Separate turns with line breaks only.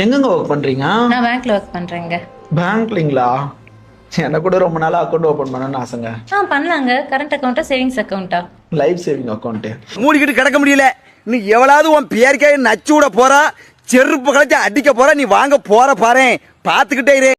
எங்கங்க ஒர்க் பண்றீங்க?
நான் பேங்க்ல ஒர்க் பண்றேங்க.
பேங்க்லிங்களா? எனக்கு கூட ரொம்ப நாளா அக்கௌண்ட் ஓபன் பண்ணணும்னு ஆசைங்க.
பண்ணலாங்க. கரண்ட் அக்கௌண்ட்டா சேவிங்ஸ் அக்கௌண்ட்டா?
Life saving account.
மூடிக்கிட்டு கிடக்க முடியல. நீ எவ்வளவு உன் பேருக்கே நச்சு விட போறா, செருப்பு கழிச்சு அடிக்க போற, நீ வாங்க போற பாரு, பாத்துக்கிட்டே இரு.